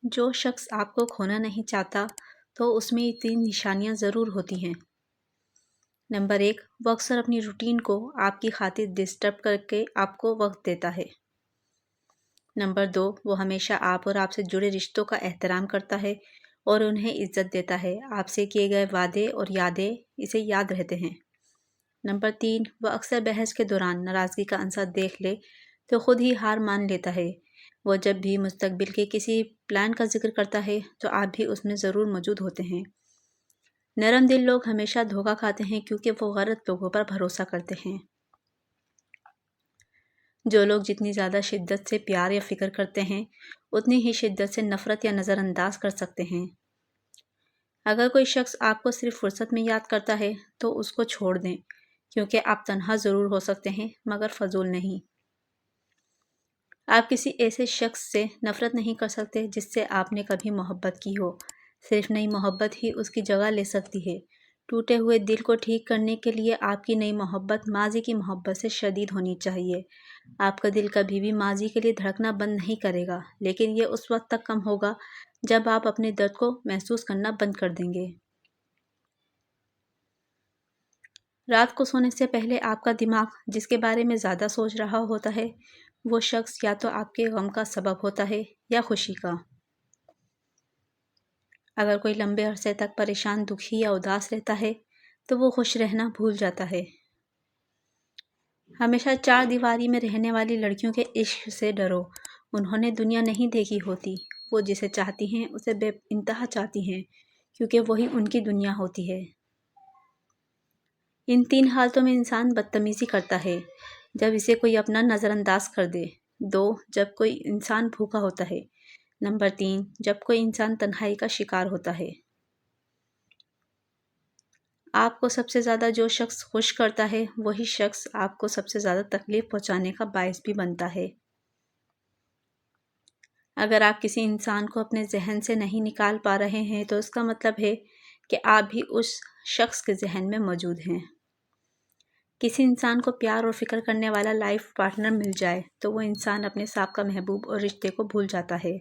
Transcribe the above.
जो शख्स आपको खोना नहीं चाहता तो उसमें ये 3 निशानियाँ ज़रूर होती हैं। नंबर 1, वो अक्सर अपनी रूटीन को आपकी खातिर डिस्टर्ब करके आपको वक्त देता है। नंबर 2, वो हमेशा आप और आपसे जुड़े रिश्तों का एहतराम करता है और उन्हें इज्जत देता है। आपसे किए गए वादे और यादें इसे याद रहते हैं। नंबर 3, वो अक्सर बहस के दौरान नाराज़गी का आंसर देख ले तो खुद ही हार मान लेता है। वो जब भी मुस्तकबिल के किसी प्लान का जिक्र करता है तो आप भी उसमें ज़रूर मौजूद होते हैं। नरम दिल लोग हमेशा धोखा खाते हैं क्योंकि वो गलत लोगों पर भरोसा करते हैं। जो लोग जितनी ज़्यादा शिद्दत से प्यार या फ़िक्र करते हैं उतनी ही शिद्दत से नफ़रत या नज़रअंदाज कर सकते हैं। अगर कोई शख्स आपको सिर्फ फुर्सत में याद करता है तो उसको छोड़ दें, क्योंकि आप तन्हा ज़रूर हो सकते हैं मगर फ़जूल नहीं। आप किसी ऐसे शख्स से नफ़रत नहीं कर सकते जिससे आपने कभी मोहब्बत की हो। सिर्फ नई मोहब्बत ही उसकी जगह ले सकती है। टूटे हुए दिल को ठीक करने के लिए आपकी नई मोहब्बत माज़ी की मोहब्बत से शदीद होनी चाहिए। आपका दिल कभी भी माज़ी के लिए धड़कना बंद नहीं करेगा, लेकिन ये उस वक्त तक कम होगा जब आप अपने दर्द को महसूस करना बंद कर देंगे। रात को सोने से पहले आपका दिमाग जिसके बारे में ज़्यादा सोच रहा होता है, वो शख्स या तो आपके गम का सबब होता है या खुशी का। अगर कोई लंबे अरसे तक परेशान, दुखी या उदास रहता है, तो वो खुश रहना भूल जाता है। हमेशा चार दीवारी में रहने वाली लड़कियों के इश्क से डरो। उन्होंने दुनिया नहीं देखी होती। वो जिसे चाहती हैं उसे बेइंतहा चाहती हैं, क्योंकि वही उनकी दुनिया होती है। इन 3 हालतों में इंसान बदतमीज़ी करता है। जब इसे कोई अपना नज़रअंदाज कर दे। 2, जब कोई इंसान भूखा होता है। नंबर 3, जब कोई इंसान तन्हाई का शिकार होता है। आपको सबसे ज़्यादा जो शख्स खुश करता है, वही शख्स आपको सबसे ज़्यादा तकलीफ़ पहुँचाने का बायस भी बनता है। अगर आप किसी इंसान को अपने ज़हन से नहीं निकाल पा रहे हैं, तो इसका मतलब है कि आप भी उस शख्स के ज़हन में मौजूद हैं। किसी इंसान को प्यार और फ़िक्र करने वाला लाइफ़ पार्टनर मिल जाए, तो वो इंसान अपने साबका महबूब और रिश्ते को भूल जाता है।